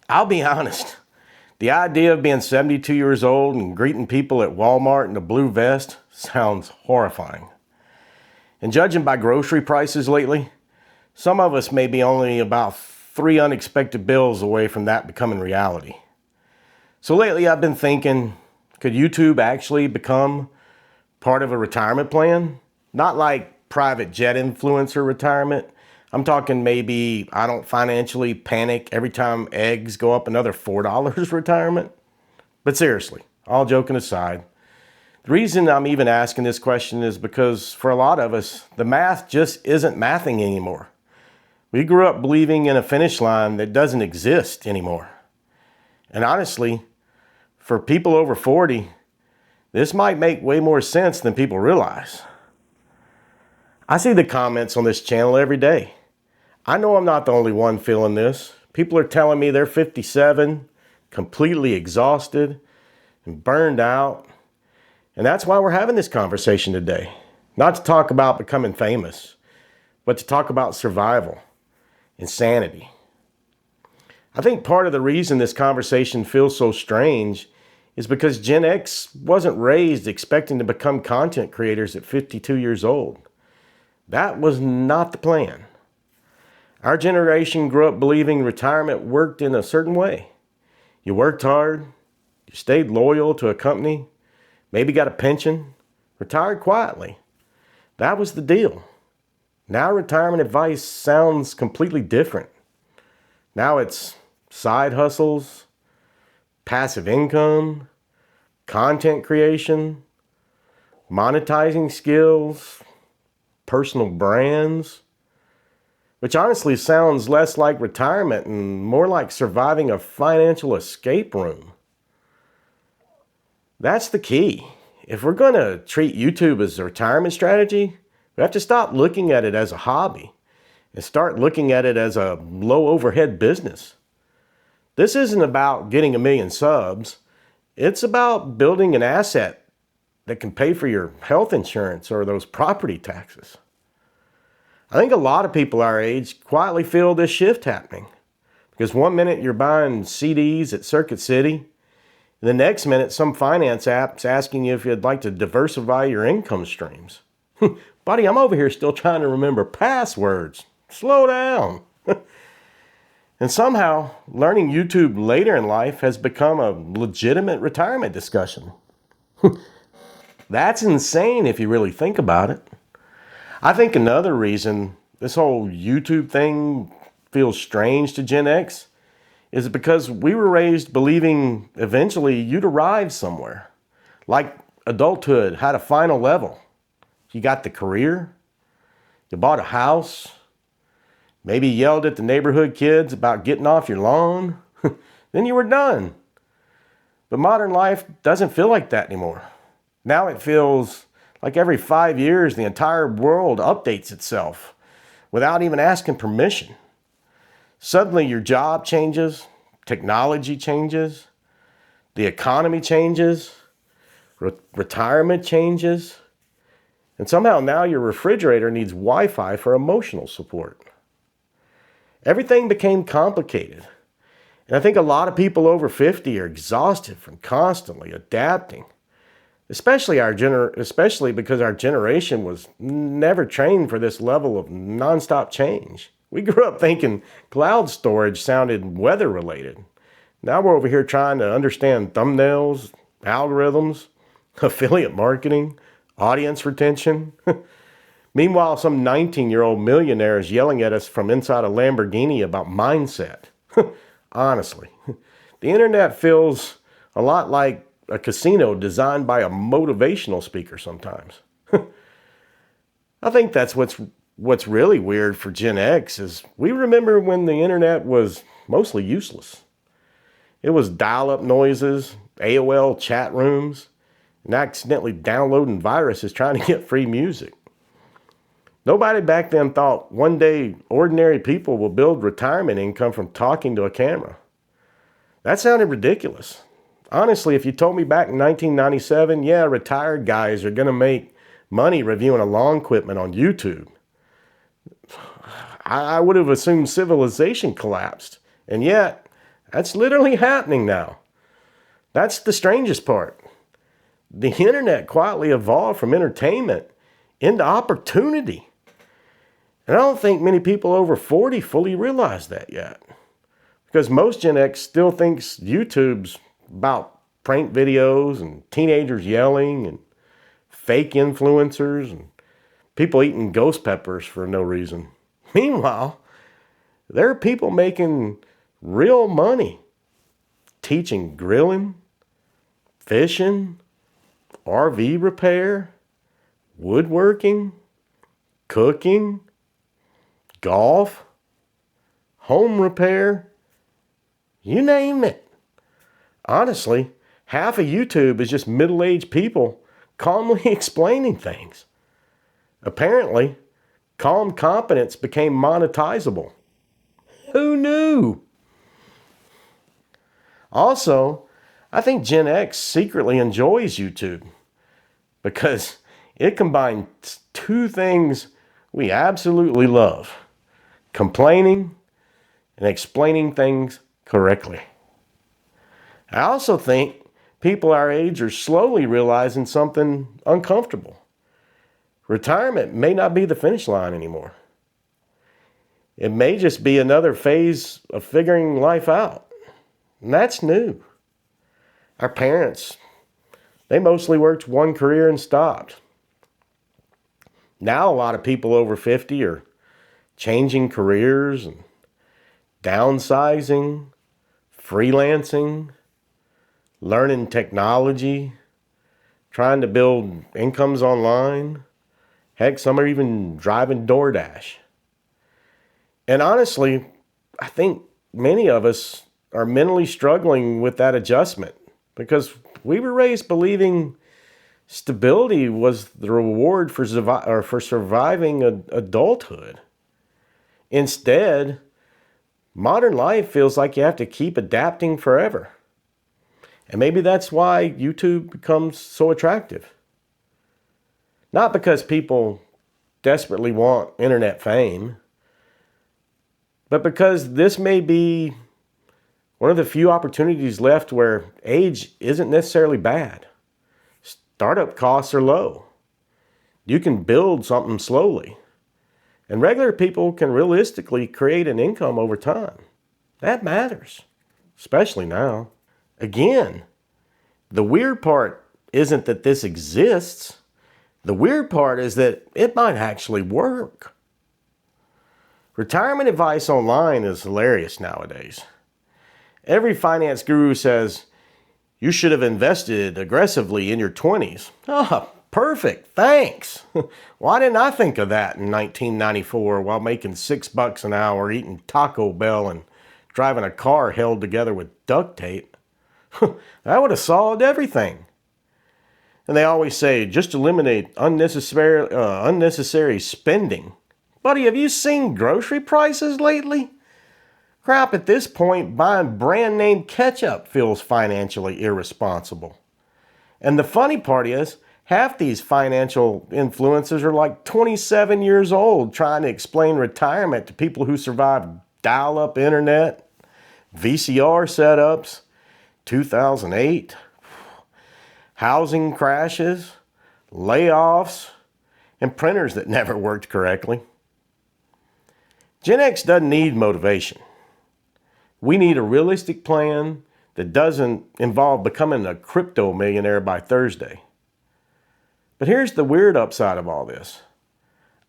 I'll be honest. The idea of being 72 years old and greeting people at Walmart in a blue vest sounds horrifying. And judging by grocery prices lately, some of us may be only about 3 unexpected bills away from that becoming reality. So lately I've been thinking, could YouTube actually become part of a retirement plan? Not like private jet influencer retirement. I'm talking maybe I don't financially panic every time eggs go up another $4 retirement. But seriously, all joking aside, the reason I'm even asking this question is because for a lot of us, the math just isn't mathing anymore. We grew up believing in a finish line that doesn't exist anymore. And honestly, for people over 40, this might make way more sense than people realize. I see the comments on this channel every day. I know I'm not the only one feeling this. People are telling me they're 57, completely exhausted and burned out. And that's why we're having this conversation today. Not to talk about becoming famous, but to talk about survival, insanity. I think part of the reason this conversation feels so strange is because Gen X wasn't raised expecting to become content creators at 52 years old. That was not the plan. Our generation grew up believing retirement worked in a certain way. You worked hard, you stayed loyal to a company, maybe got a pension, retired quietly. That was the deal. Now retirement advice sounds completely different. Now it's side hustles, passive income, content creation, monetizing skills, personal brands, which honestly sounds less like retirement and more like surviving a financial escape room. That's the key. If we're going to treat YouTube as a retirement strategy, we have to stop looking at it as a hobby and start looking at it as a low overhead business. This isn't about getting 1 million subs. It's about building an asset that can pay for your health insurance or those property taxes. I think a lot of people our age quietly feel this shift happening because one minute you're buying CDs at Circuit City, and the next minute some finance app's asking you if you'd like to diversify your income streams. Buddy, I'm over here still trying to remember passwords. Slow down. And somehow, learning YouTube later in life has become a legitimate retirement discussion. That's insane if you really think about it. I think another reason this whole YouTube thing feels strange to Gen X is because we were raised believing eventually you'd arrive somewhere. Like adulthood had a final level. You got the career, you bought a house, maybe yelled at the neighborhood kids about getting off your lawn, then you were done. But modern life doesn't feel like that anymore. Now it feels like every 5 years, the entire world updates itself without even asking permission. Suddenly your job changes, technology changes, the economy changes, retirement changes, and somehow now your refrigerator needs Wi-Fi for emotional support. Everything became complicated. And I think a lot of people over 50 are exhausted from constantly adapting. Especially because our generation was never trained for this level of nonstop change. We grew up thinking cloud storage sounded weather related. Now we're over here trying to understand thumbnails, algorithms, affiliate marketing, audience retention. Meanwhile, some 19-year-old millionaire is yelling at us from inside a Lamborghini about mindset. Honestly, the internet feels a lot like a casino designed by a motivational speaker sometimes. I think that's what's really weird for Gen X is we remember when the internet was mostly useless. It was dial-up noises, AOL chat rooms, and accidentally downloading viruses trying to get free music. Nobody back then thought one day ordinary people will build retirement income from talking to a camera. That sounded ridiculous. Honestly, if you told me back in 1997, yeah, retired guys are going to make money reviewing a lawn equipment on YouTube, I would have assumed civilization collapsed. And yet, That's literally happening now. That's the strangest part. The internet quietly evolved from entertainment into opportunity. And I don't think many people over 40 fully realize that yet. Because most Gen X still thinks YouTube's about prank videos and teenagers yelling and fake influencers and people eating ghost peppers for no reason. Meanwhile, there are people making real money teaching grilling, fishing, RV repair, woodworking, cooking, golf, home repair, you name it. Honestly, half of YouTube is just middle-aged people calmly explaining things. Apparently, calm competence became monetizable. Who knew? Also, I think Gen X secretly enjoys YouTube because it combines two things we absolutely love: complaining and explaining things correctly. I also think people our age are slowly realizing something uncomfortable. Retirement may not be the finish line anymore. It may just be another phase of figuring life out. And that's new. Our parents, they mostly worked one career and stopped. Now a lot of people over 50 are changing careers and downsizing, freelancing, learning technology, trying to build incomes online. Heck, some are even driving DoorDash. And honestly, I think many of us are mentally struggling with that adjustment because we were raised believing stability was the reward for surviving adulthood. Instead, modern life feels like you have to keep adapting forever. And maybe that's why YouTube becomes so attractive. Not because people desperately want internet fame, but because this may be one of the few opportunities left where age isn't necessarily bad. Startup costs are low. You can build something slowly. And regular people can realistically create an income over time. That matters, especially now. Again, the weird part isn't that this exists. The weird part is that it might actually work. Retirement advice online is hilarious nowadays. Every finance guru says, you should have invested aggressively in your 20s. Oh, perfect, thanks. Why didn't I think of that in 1994 while making $6 an hour, eating Taco Bell, and driving a car held together with duct tape? That would have solved everything. And they always say, just eliminate unnecessary spending. Buddy, have you seen grocery prices lately? Crap, at this point, buying brand name ketchup feels financially irresponsible. And the funny part is, half these financial influencers are like 27 years old trying to explain retirement to people who survived dial-up internet, VCR setups, 2008, housing crashes, layoffs, and printers that never worked correctly. Gen X doesn't need motivation. We need a realistic plan that doesn't involve becoming a crypto millionaire by Thursday. But here's the weird upside of all this.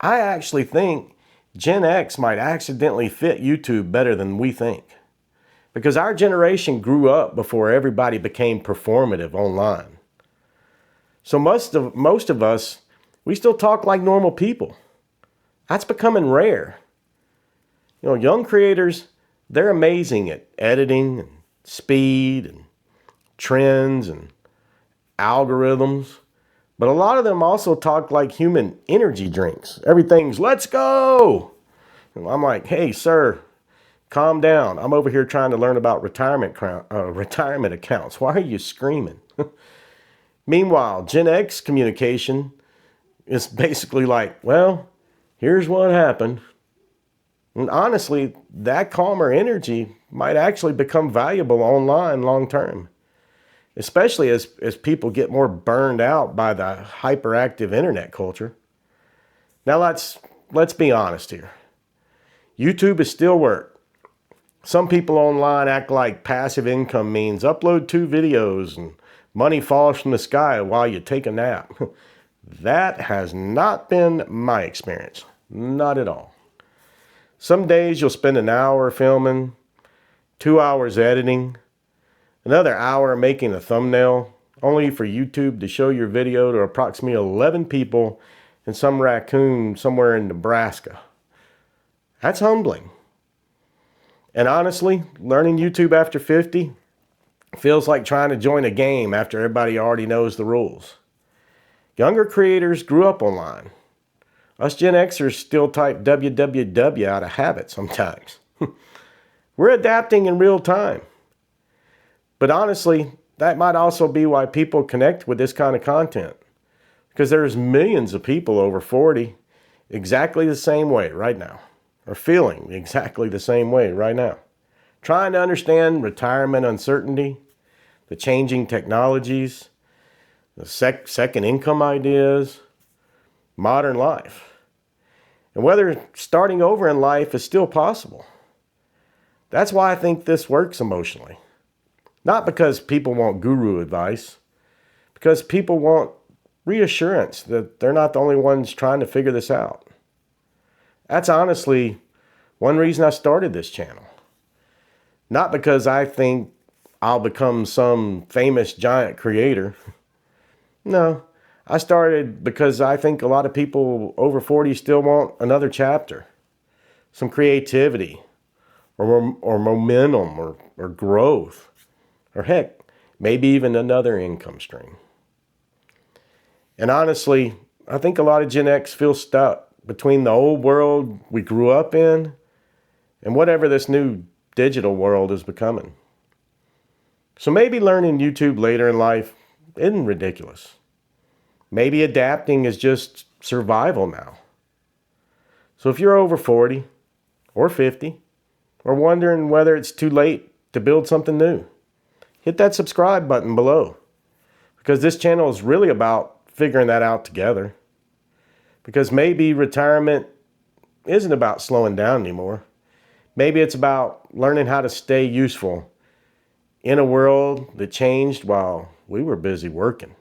I actually think Gen X might accidentally fit YouTube better than we think. Because our generation grew up before everybody became performative online. So most of us, we still talk like normal people. That's becoming rare. You know, young creators, they're amazing at editing and speed and trends and algorithms. But a lot of them also talk like human energy drinks. Everything's, let's go. And I'm like, hey, sir, calm down. I'm over here trying to learn about retirement accounts. Why are you screaming? Meanwhile, Gen X communication is basically like, well, here's what happened. And honestly, that calmer energy might actually become valuable online long term, especially as people get more burned out by the hyperactive internet culture. Now let's be honest here. YouTube is still work. Some people online act like passive income means upload 2 videos and money falls from the sky while you take a nap. That has not been my experience. Not at all. Some days you'll spend an hour filming, 2 hours editing, another hour making a thumbnail, only for YouTube to show your video to approximately 11 people and some raccoon somewhere in Nebraska. That's humbling. And honestly, learning YouTube after 50 feels like trying to join a game after everybody already knows the rules. Younger creators grew up online. Us Gen Xers still type www out of habit sometimes. We're adapting in real time. But honestly, that might also be why people connect with this kind of content. Because there's millions of people over 40 exactly the same way right now. Or feeling exactly the same way right now. Trying to understand retirement uncertainty, the changing technologies, the second income ideas, modern life. And whether starting over in life is still possible. That's why I think this works emotionally. Not because people want guru advice, because people want reassurance that they're not the only ones trying to figure this out. That's honestly one reason I started this channel. Not because I think I'll become some famous giant creator. No, I started because I think a lot of people over 40 still want another chapter, some creativity, or momentum, or growth, or heck, maybe even another income stream. And honestly, I think a lot of Gen X feel stuck between the old world we grew up in and whatever this new digital world is becoming. So maybe learning YouTube later in life isn't ridiculous. Maybe adapting is just survival now. So if you're over 40 or 50 or wondering whether it's too late to build something new, hit that subscribe button below, because this channel is really about figuring that out together. Because maybe retirement isn't about slowing down anymore. Maybe it's about learning how to stay useful in a world that changed while we were busy working.